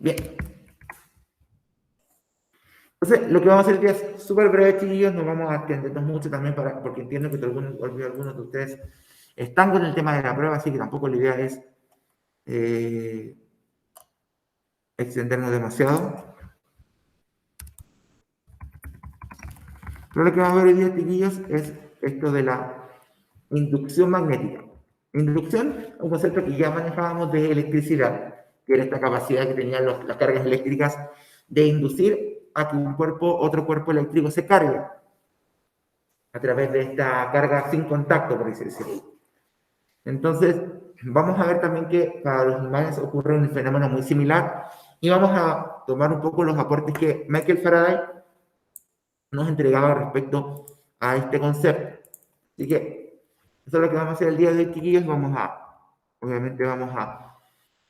Bien. Entonces, lo que vamos a hacer es súper breve, chiquillos, no vamos a extendernos mucho también porque entiendo que algunos de ustedes están con el tema de la prueba, así que tampoco la idea es extendernos demasiado. Pero lo que vamos a ver hoy día, chiquillos, es esto de la inducción magnética. Inducción es un concepto que ya manejábamos de electricidad, que era esta capacidad que tenían las cargas eléctricas de inducir a que otro cuerpo eléctrico se cargue a través de esta carga sin contacto, por así decirlo. Entonces, vamos a ver también que para los imanes ocurre un fenómeno muy similar y vamos a tomar un poco los aportes que Michael Faraday nos entregaba respecto a este concepto. Así que eso es lo que vamos a hacer el día de hoy, chiquillos. Obviamente vamos a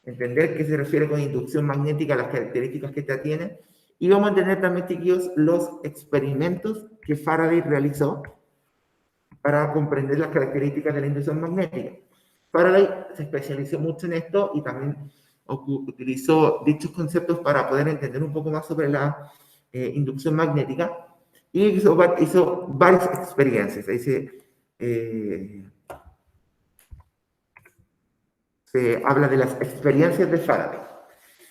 entender qué se refiere con inducción magnética, las características que esta tiene, y vamos a entender también, chiquillos, los experimentos que Faraday realizó para comprender las características de la inducción magnética. Faraday se especializó mucho en esto y también utilizó dichos conceptos para poder entender un poco más sobre la inducción magnética y hizo varias experiencias. Se habla de las experiencias de Faraday.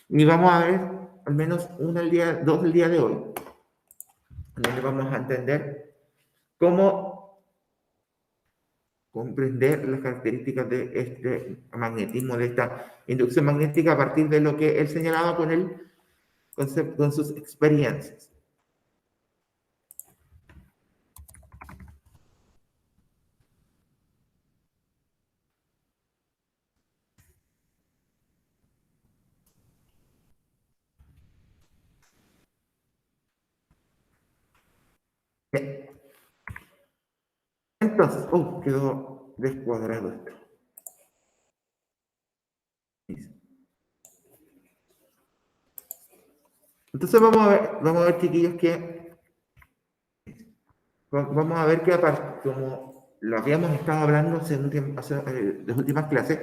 Y vamos a ver al menos dos el día de hoy, donde vamos a entender cómo comprender las características de este magnetismo, de esta inducción magnética a partir de lo que él señalaba con sus experiencias. Bien. Entonces, quedó descuadrado esto. Entonces vamos a ver, chiquillos, que vamos a ver que como lo habíamos estado hablando en las últimas clases,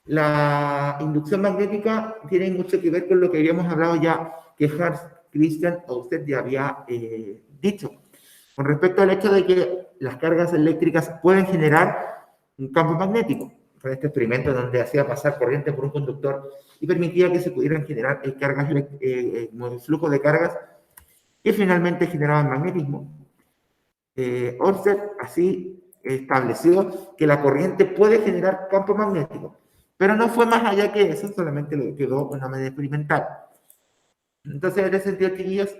la inducción magnética tiene mucho que ver con lo que habíamos hablado ya, que Hans Christian Ørsted ya había dicho, con respecto al hecho de que las cargas eléctricas pueden generar un campo magnético. Fue este experimento donde hacía pasar corriente por un conductor y permitía que se pudieran generar flujo de cargas que finalmente generaban magnetismo. Ørsted así estableció que la corriente puede generar campo magnético, pero no fue más allá que eso, solamente lo quedó una manera experimental. Entonces, en ese sentido, chiquillos,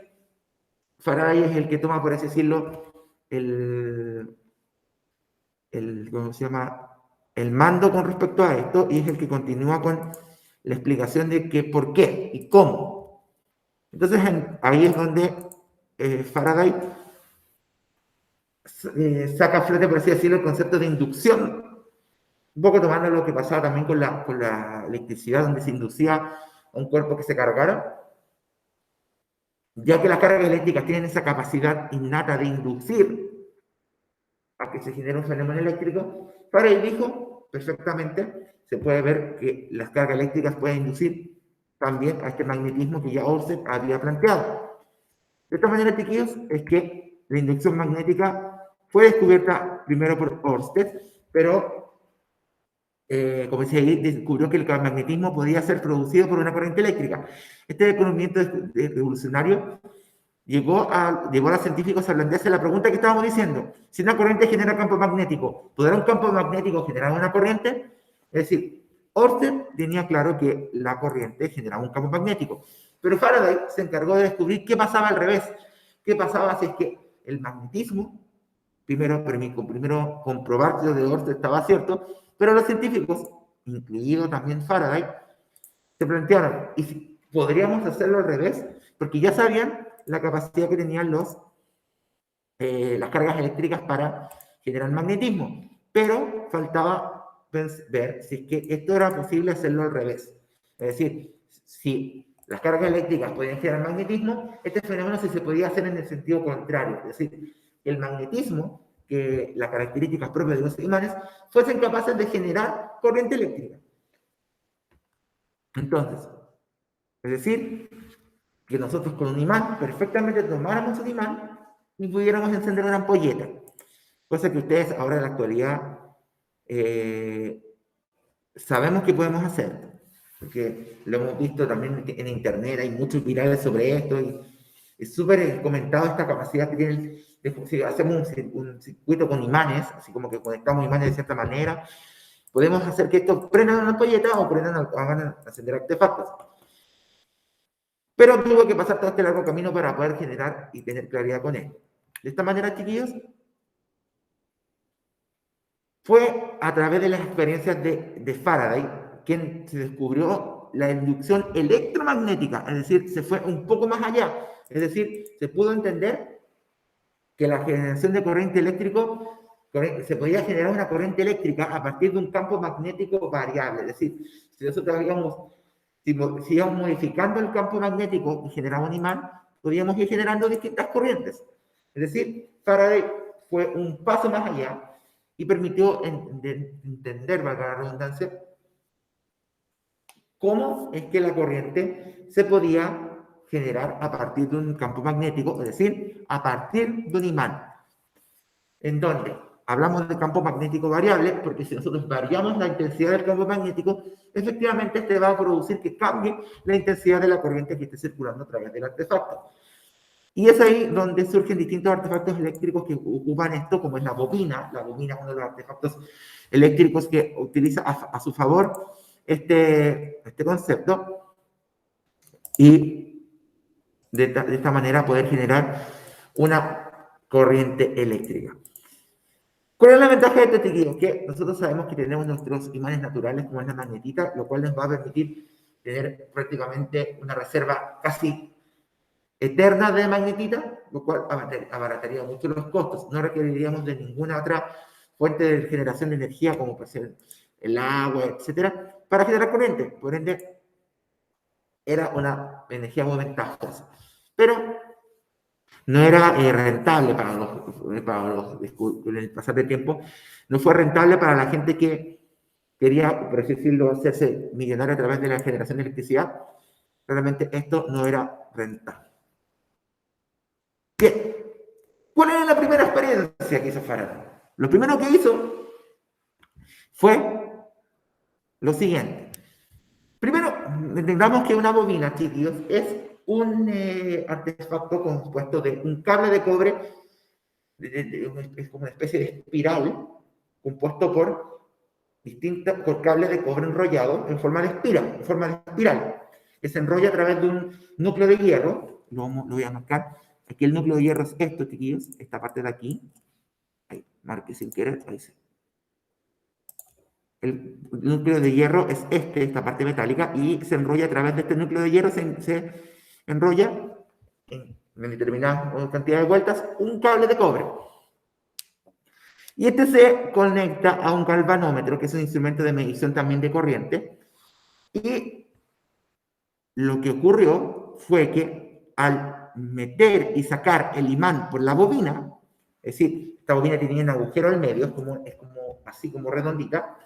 Faraday es el que toma, por así decirlo, ¿cómo se llama? El mando con respecto a esto, y es el que continúa con la explicación de que por qué y cómo. Entonces, ahí es donde Faraday saca a flote, por así decirlo, el concepto de inducción, un poco tomando lo que pasaba también con la electricidad, donde se inducía a un cuerpo que se cargara, ya que las cargas eléctricas tienen esa capacidad innata de inducir a que se genere un fenómeno eléctrico. Faraday dijo perfectamente, se puede ver que las cargas eléctricas pueden inducir también a este magnetismo que ya Ørsted había planteado. De esta manera, chiquillos, es que la inducción magnética fue descubierta primero por Ørsted, pero como decía ahí, descubrió que el magnetismo podía ser producido por una corriente eléctrica. Este descubrimiento revolucionario llevó a los científicos a plantearse la pregunta que estábamos diciendo: si una corriente genera campo magnético, ¿podrá un campo magnético generar una corriente? Es decir, Ørsted tenía claro que la corriente generaba un campo magnético, pero Faraday se encargó de descubrir qué pasaba al revés. ¿Qué pasaba si es que el magnetismo, primero comprobar que lo de Ørsted estaba cierto, pero los científicos, incluido también Faraday, se plantearon, ¿y si podríamos hacerlo al revés? Porque ya sabían la capacidad que tenían las cargas eléctricas para generar magnetismo, pero faltaba ver si es que esto era posible hacerlo al revés. Es decir, si las cargas eléctricas podían generar magnetismo, este fenómeno sí se podía hacer en el sentido contrario. Es decir, el magnetismo, que las características propias de los imanes, fuesen capaces de generar corriente eléctrica. Entonces, Es decir, que nosotros con un imán perfectamente tomáramos un imán y pudiéramos encender una ampolleta. Cosa que ustedes ahora en la actualidad sabemos que podemos hacer, porque lo hemos visto también en internet, hay muchos virales sobre esto y es súper comentado esta capacidad que tienen. Si hacemos un circuito con imanes, así como que conectamos imanes de cierta manera, podemos hacer que estos prendan una ampolleta o hagan encender artefactos. Pero tuvo que pasar todo este largo camino para poder generar y tener claridad con esto. De esta manera, chiquillos, fue a través de las experiencias de Faraday quien se descubrió la inducción electromagnética, es decir, se fue un poco más allá, es decir, se pudo entender que la generación de corriente eléctrico se podía generar una corriente eléctrica a partir de un campo magnético variable, es decir, si nosotros si íbamos modificando el campo magnético y generaba un imán, podíamos ir generando distintas corrientes. Es decir, Faraday fue un paso más allá y permitió entender, valga la redundancia, cómo es que la corriente se podía generar a partir de un campo magnético, es decir, a partir de un imán. En donde hablamos de campo magnético variable, porque si nosotros variamos la intensidad del campo magnético, efectivamente este va a producir que cambie la intensidad de la corriente que esté circulando a través del artefacto. Y es ahí donde surgen distintos artefactos eléctricos que ocupan esto, como es la bobina. La bobina es uno de los artefactos eléctricos que utiliza a su favor este concepto y de esta manera poder generar una corriente eléctrica. ¿Cuál es la ventaja de este tejido? Que nosotros sabemos que tenemos nuestros imanes naturales, como es la magnetita, lo cual nos va a permitir tener prácticamente una reserva casi eterna de magnetita, lo cual abarataría mucho los costos. No requeriríamos de ninguna otra fuente de generación de energía, como puede ser el agua, etcétera, para generar corriente. Por ende, era una energía muy ventajosa. Pero no era rentable con el pasar del tiempo, no fue rentable para la gente que quería, por así decirlo, hacerse millonario a través de la generación de electricidad. Realmente esto no era rentable. Bien, ¿cuál era la primera experiencia que hizo Faraday? Lo primero que hizo fue lo siguiente. Primero, entendamos que una bobina, chicos, es un artefacto compuesto de un cable de cobre, es como una especie de espiral, compuesto por cables de cobre enrollado en forma de espiral, que se enrolla a través de un núcleo de hierro. Lo voy a marcar. Aquí el núcleo de hierro es esto, chiquillos, esta parte de aquí. Ahí, marque sin querer, ahí sí. El núcleo de hierro es esta parte metálica, y se enrolla a través de este núcleo de hierro, se enrolla en determinada cantidad de vueltas un cable de cobre. Y este se conecta a un galvanómetro, que es un instrumento de medición también de corriente. Y lo que ocurrió fue que al meter y sacar el imán por la bobina, es decir, esta bobina tenía un agujero al medio, es como así como redondita,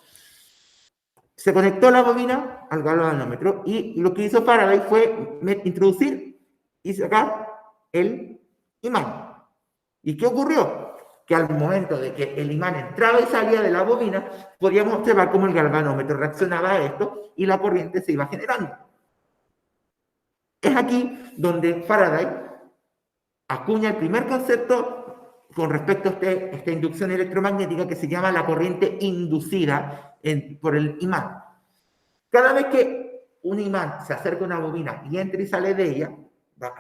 se conectó la bobina al galvanómetro y lo que hizo Faraday fue introducir y sacar el imán. ¿Y qué ocurrió? Que al momento de que el imán entraba y salía de la bobina, podíamos observar cómo el galvanómetro reaccionaba a esto y la corriente se iba generando. Es aquí donde Faraday acuña el primer concepto con respecto a esta inducción electromagnética, que se llama la corriente inducida por el imán. Cada vez que un imán se acerca a una bobina y entra y sale de ella, va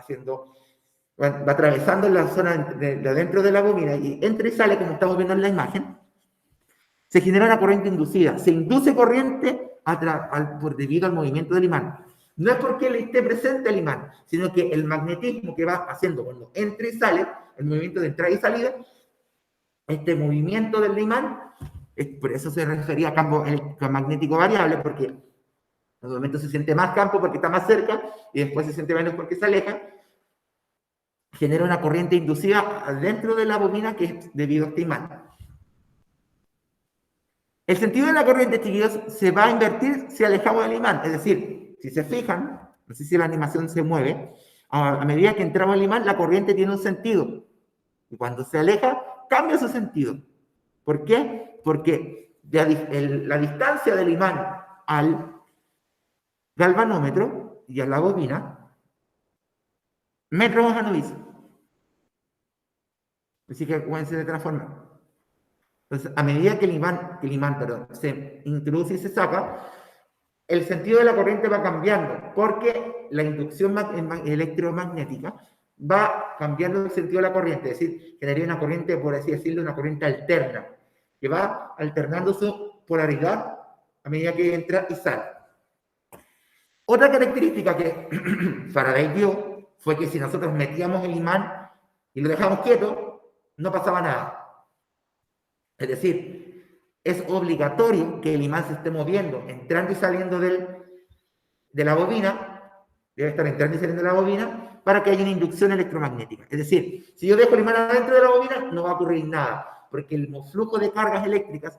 atravesando la zona de dentro de la bobina y entra y sale, como estamos viendo en la imagen, se genera una corriente inducida. Se induce corriente debido al movimiento del imán. No es porque le esté presente el imán, sino que el magnetismo que va haciendo cuando entra y sale, el movimiento de entrada y salida, este movimiento del imán, por eso se refería a campo magnético variable, porque en un momento se siente más campo porque está más cerca y después se siente menos porque se aleja. Genera una corriente inducida dentro de la bobina que es debido a este imán. El sentido de la corriente, chiquillos, se va a invertir si alejamos del imán. Es decir, si se fijan, no sé si la animación se mueve, a medida que entramos al imán, la corriente tiene un sentido. Y cuando se aleja, cambia su sentido. ¿Por qué? Porque la distancia del imán al galvanómetro y a la bobina, metro más a novicio. Así que acuérdense de transformar. Entonces, a medida que el imán se introduce y se saca, el sentido de la corriente va cambiando, porque la inducción electromagnética va cambiando el sentido de la corriente, es decir, generaría una corriente, por así decirlo, una corriente alterna, que va alternando su polaridad a medida que entra y sale. Otra característica que Faraday vio fue que si nosotros metíamos el imán y lo dejamos quieto, no pasaba nada. Es decir, es obligatorio que el imán se esté moviendo, entrando y saliendo de la bobina, debe estar entrando y saliendo de la bobina, para que haya una inducción electromagnética. Es decir, si yo dejo el imán adentro de la bobina, no va a ocurrir nada, porque el flujo de cargas eléctricas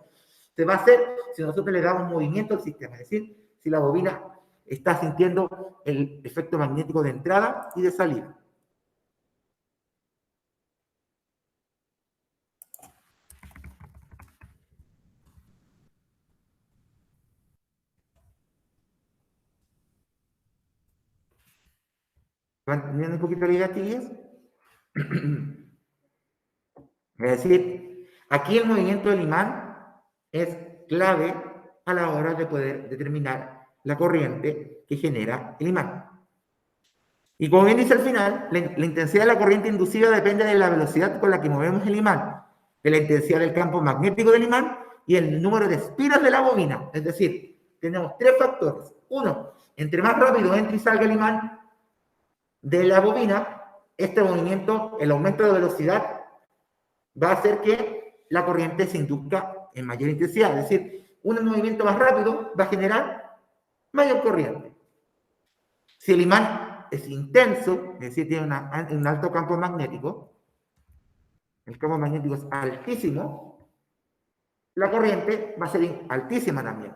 se va a hacer si nosotros le damos movimiento al sistema. Es decir, si la bobina está sintiendo el efecto magnético de entrada y de salida. ¿Van teniendo un poquito la idea, chiquillos? Es decir, aquí el movimiento del imán es clave a la hora de poder determinar la corriente que genera el imán. Y como bien dice al final, la intensidad de la corriente inducida depende de la velocidad con la que movemos el imán, de la intensidad del campo magnético del imán y el número de espiras de la bobina. Es decir, tenemos tres factores. Uno, entre más rápido entre y salga el imán de la bobina, este movimiento, el aumento de velocidad, va a hacer que la corriente se induzca en mayor intensidad. Es decir, un movimiento más rápido va a generar mayor corriente. Si el imán es intenso, es decir, tiene un alto campo magnético, el campo magnético es altísimo, la corriente va a ser altísima también.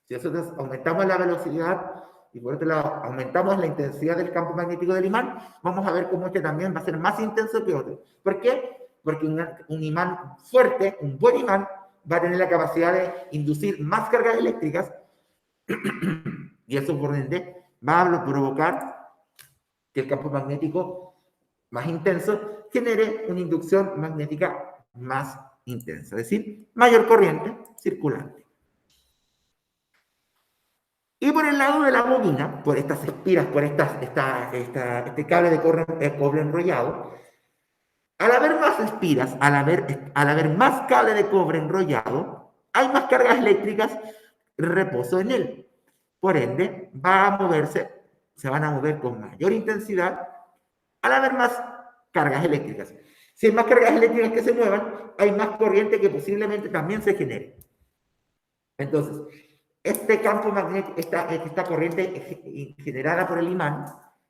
Si nosotros aumentamos la velocidad y por otro lado aumentamos la intensidad del campo magnético del imán, vamos a ver cómo este también va a ser más intenso que otro. ¿Por qué? Porque un imán fuerte, un buen imán, va a tener la capacidad de inducir más cargas eléctricas y eso por ende va a provocar que el campo magnético más intenso genere una inducción magnética más intensa, es decir, mayor corriente circulante. Y por el lado de la bobina, por estas espiras, por este cable de cobre enrollado, al haber más espiras, al haber más cable de cobre enrollado, hay más cargas eléctricas reposo en él. Por ende, se van a mover con mayor intensidad al haber más cargas eléctricas. Si hay más cargas eléctricas que se muevan, hay más corriente que posiblemente también se genere. Entonces, este campo magnético, esta corriente generada por el imán,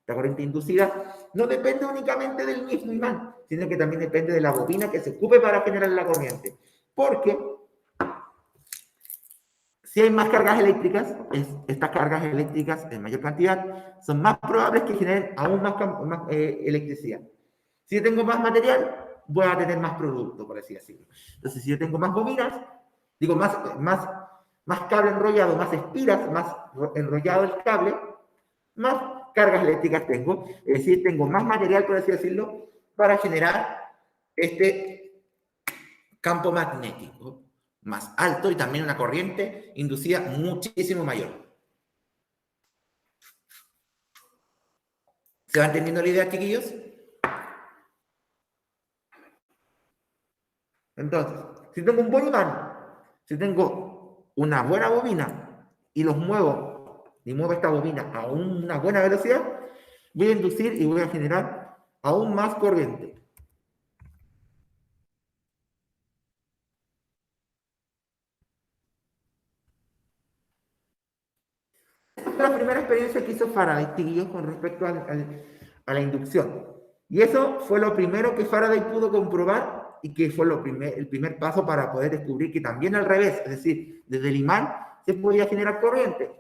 la corriente inducida, no depende únicamente del mismo imán, sino que también depende de la bobina que se ocupe para generar la corriente. Porque si hay más cargas eléctricas, estas cargas eléctricas en mayor cantidad son más probables que generen aún más electricidad. Si yo tengo más material, voy a tener más producto, por así decirlo. Entonces, si yo tengo más bobinas, digo, más cable enrollado, más espiras, más enrollado el cable, más cargas eléctricas tengo. Es decir, tengo más material, por así decirlo, para generar este campo magnético más alto y también una corriente inducida muchísimo mayor. ¿Se va entendiendo la idea, chiquillos? Entonces, si tengo un buen imán, si tengo una buena bobina y muevo esta bobina a una buena velocidad, voy a inducir y voy a generar aún más corriente. Esta fue la primera experiencia que hizo Faraday, chiquillos, con respecto a la inducción. Y eso fue lo primero que Faraday pudo comprobar y que fue el primer paso para poder descubrir que también al revés, es decir, desde el imán se podía generar corriente.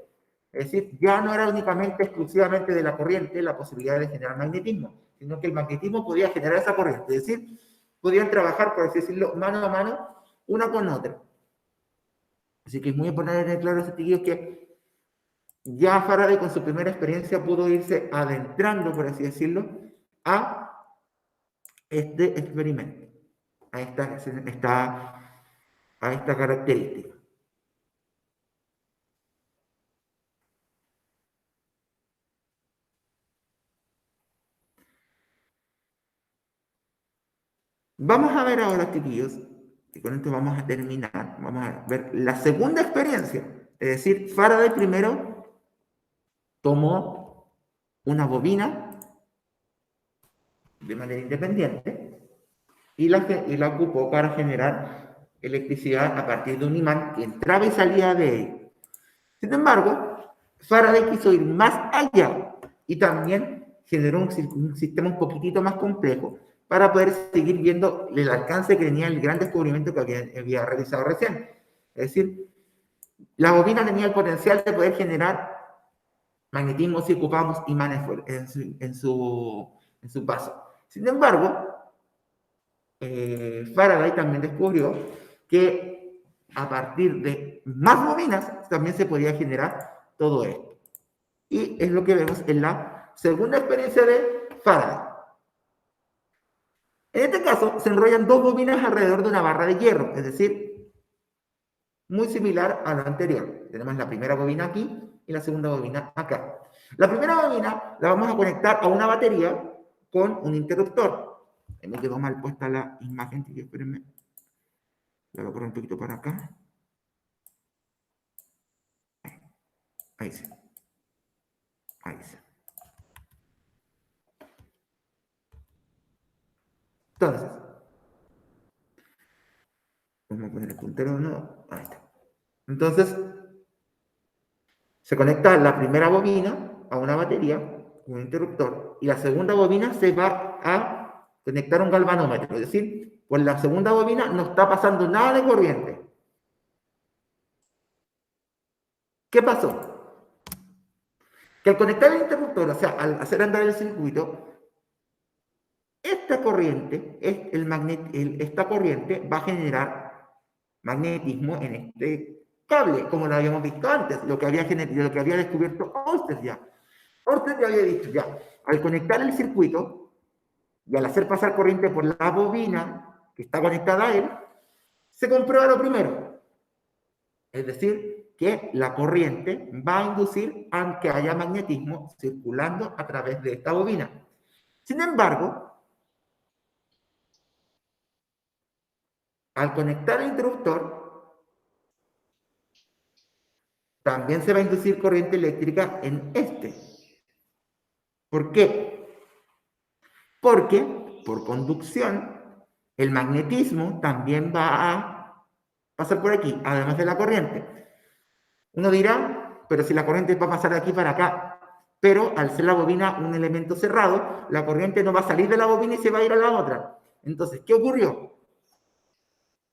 Es decir, ya no era únicamente, exclusivamente de la corriente la posibilidad de generar magnetismo, sino que el magnetismo podía generar esa corriente. Es decir, podían trabajar, por así decirlo, mano a mano, una con otra. Así que es muy importante tener claro, chiquillos, que ya Faraday con su primera experiencia pudo irse adentrando, por así decirlo, a este experimento, a esta característica. Vamos a ver ahora, chiquillos, y con esto vamos a terminar, vamos a ver la segunda experiencia. Es decir, Faraday primero tomó una bobina de manera independiente y la ocupó para generar electricidad a partir de un imán que entraba y salía de él. Sin embargo, Faraday quiso ir más allá y también generó un sistema un poquitito más complejo para poder seguir viendo el alcance que tenía el gran descubrimiento que había realizado recién. Es decir, la bobina tenía el potencial de poder generar magnetismo si ocupamos imanes en su paso. Sin embargo, Faraday también descubrió que a partir de más bobinas también se podía generar todo esto. Y es lo que vemos en la segunda experiencia de Faraday. En este caso, se enrollan dos bobinas alrededor de una barra de hierro, es decir, muy similar a la anterior. Tenemos la primera bobina aquí y la segunda bobina acá. La primera bobina la vamos a conectar a una batería con un interruptor. Me quedó mal puesta la imagen, espérenme. La voy a poner un poquito para acá. Ahí sí. Ahí sí. Entonces, vamos a poner el puntero de nuevo. Ahí está. Entonces, se conecta la primera bobina a una batería, un interruptor, y la segunda bobina se va a conectar a un galvanómetro. Es decir, por la segunda bobina no está pasando nada de corriente. ¿Qué pasó? Que al conectar el interruptor, o sea, al hacer andar el circuito, esta corriente, esta corriente va a generar magnetismo en este cable, como lo habíamos visto antes, lo que había descubierto Ørsted ya. Ørsted ya había dicho ya, al conectar el circuito y al hacer pasar corriente por la bobina que está conectada a él, se comprueba lo primero. Es decir, que la corriente va a inducir a que haya magnetismo circulando a través de esta bobina. Sin embargo, al conectar el interruptor, también se va a inducir corriente eléctrica en este. ¿Por qué? Porque por conducción, el magnetismo también va a pasar por aquí, además de la corriente. Uno dirá, pero si la corriente va a pasar de aquí para acá, pero al ser la bobina un elemento cerrado, la corriente no va a salir de la bobina y se va a ir a la otra. Entonces, ¿qué ocurrió?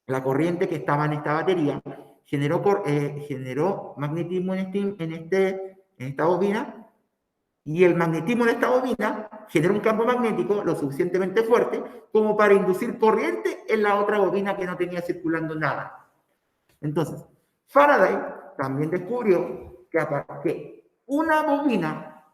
La corriente que estaba en esta batería generó magnetismo en esta bobina, y el magnetismo en esta bobina genera un campo magnético lo suficientemente fuerte como para inducir corriente en la otra bobina que no tenía circulando nada. Entonces, Faraday también descubrió que una bobina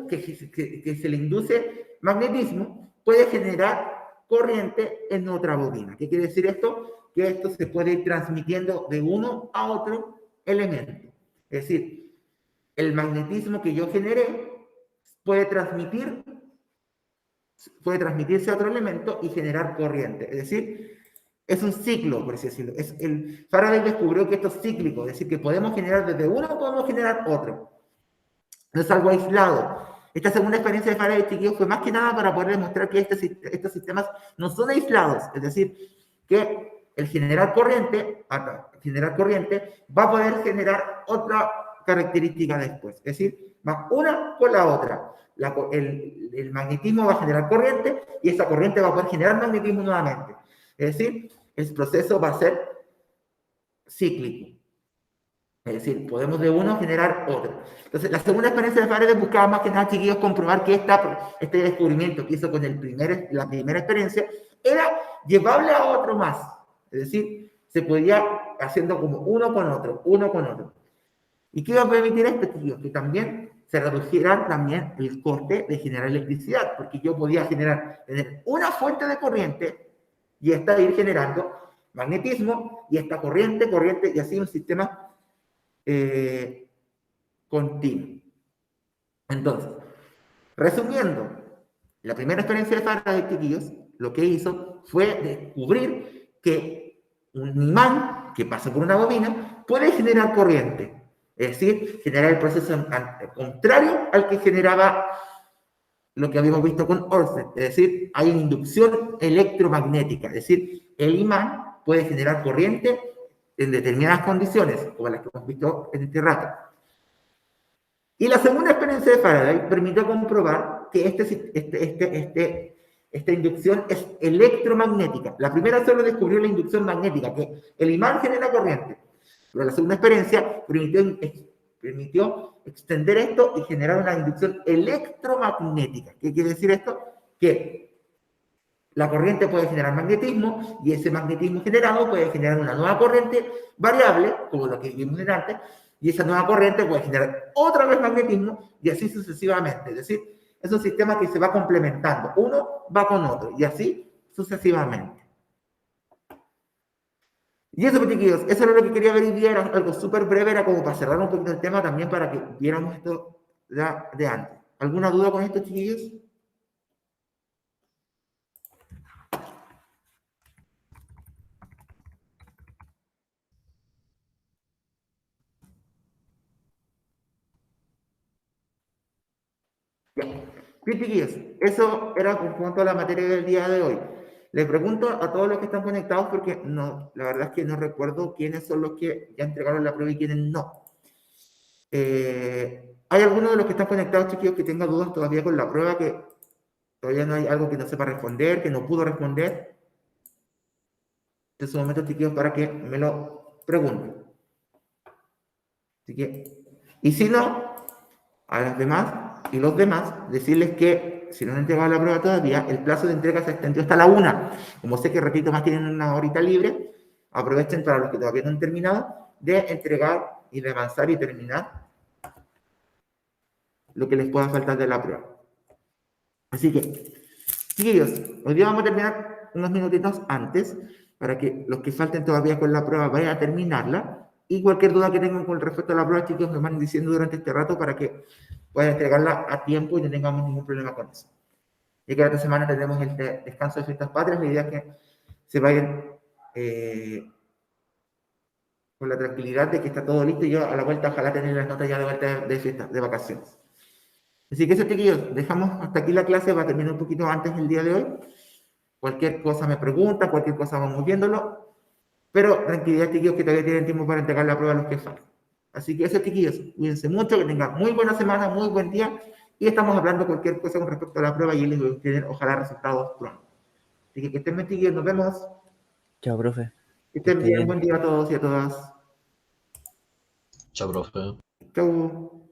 que se le induce magnetismo puede generar corriente en otra bobina. ¿Qué quiere decir esto? Que esto se puede ir transmitiendo de uno a otro elemento. Es decir, el magnetismo que yo generé puede transmitirse a otro elemento y generar corriente. Es decir, es un ciclo, por así decirlo. Faraday descubrió que esto es cíclico, es decir, que podemos generar desde uno, podemos generar otro. No es algo aislado. Esta segunda experiencia de Faraday, chiquillos, fue más que nada para poder demostrar que estos sistemas no son aislados. Es decir, que el generar corriente va a poder generar otra característica después. Es decir, va una con la otra. El magnetismo va a generar corriente y esa corriente va a poder generar magnetismo nuevamente. Es decir, el proceso va a ser cíclico. Es decir, podemos de uno generar otro. Entonces, la segunda experiencia de Faraday buscaba más que nada, chiquillos, comprobar que este descubrimiento que hizo con la primera experiencia era llevable a otro más. Es decir, se podía haciendo como uno con otro, uno con otro. ¿Y qué iba a permitir esto, chiquillos? Que también se redujera también el coste de generar electricidad, porque yo podía tener una fuente de corriente y esta ir generando magnetismo y esta corriente, y así un sistema continuo. Entonces, resumiendo, la primera experiencia de Faraday, chiquillos, lo que hizo fue descubrir que un imán que pasa por una bobina puede generar corriente, es decir, generar el proceso contrario al que generaba lo que habíamos visto con Ørsted, es decir, hay una inducción electromagnética, es decir, el imán puede generar corriente en determinadas condiciones, como las que hemos visto en este rato. Y la segunda experiencia de Faraday permitió comprobar que esta inducción es electromagnética. La primera solo descubrió la inducción magnética, que el imán genera corriente. Pero la segunda experiencia permitió extender esto y generar una inducción electromagnética. ¿Qué quiere decir esto? Que la corriente puede generar magnetismo y ese magnetismo generado puede generar una nueva corriente variable, como lo que vimos antes, y esa nueva corriente puede generar otra vez magnetismo y así sucesivamente. Es decir, es un sistema que se va complementando. Uno va con otro y así sucesivamente. Y eso, chiquillos, eso era lo que quería ver hoy día, era algo súper breve, era como para cerrar un poquito el tema también para que viéramos esto de antes. ¿Alguna duda con esto, chiquillos? Bien, chiquillos, eso era con cuanto a la materia del día de hoy. Le pregunto a todos los que están conectados porque no, la verdad es que no recuerdo quiénes son los que ya entregaron la prueba y quiénes no. ¿Hay alguno de los que están conectados, chiquillos, que tenga dudas todavía con la prueba, que todavía no hay algo que no sepa responder, que no pudo responder? En su momento, chiquillos, para que me lo pregunten. Así que, y si no, a las demás y los demás, decirles que si no han entregado la prueba todavía, el plazo de entrega se extendió hasta la 1. Como sé que, repito, más tienen una horita libre, aprovechen para los que todavía no han terminado de entregar y de avanzar y terminar lo que les pueda faltar de la prueba. Así que, chiquillos, hoy día vamos a terminar unos minutitos antes para que los que falten todavía con la prueba vayan a terminarla. Y cualquier duda que tengan con respecto a la prueba, chicos, me van diciendo durante este rato para que puedan entregarla a tiempo y no tengamos ningún problema con eso. Y que esta semana tendremos el descanso de fiestas patrias. La idea es que se vayan con la tranquilidad de que está todo listo y yo a la vuelta ojalá tener las notas ya de vuelta de fiestas, de vacaciones. Así que eso, chiquillos, dejamos hasta aquí la clase, va a terminar un poquito antes el día de hoy. Cualquier cosa me preguntan, cualquier cosa vamos viéndolo. Pero tranquilidad, chiquillos, que todavía tienen tiempo para entregar la prueba a los que faltan. Así que eso, chiquillos, cuídense mucho, que tengan muy buena semana, muy buen día. Y estamos hablando cualquier cosa con respecto a la prueba y les voy a tener, ojalá, resultados pronto. Así que estén bien, chiquillos, nos vemos. Chao, profe. Que estén bien, buen día a todos y a todas. Chao, profe. Chau.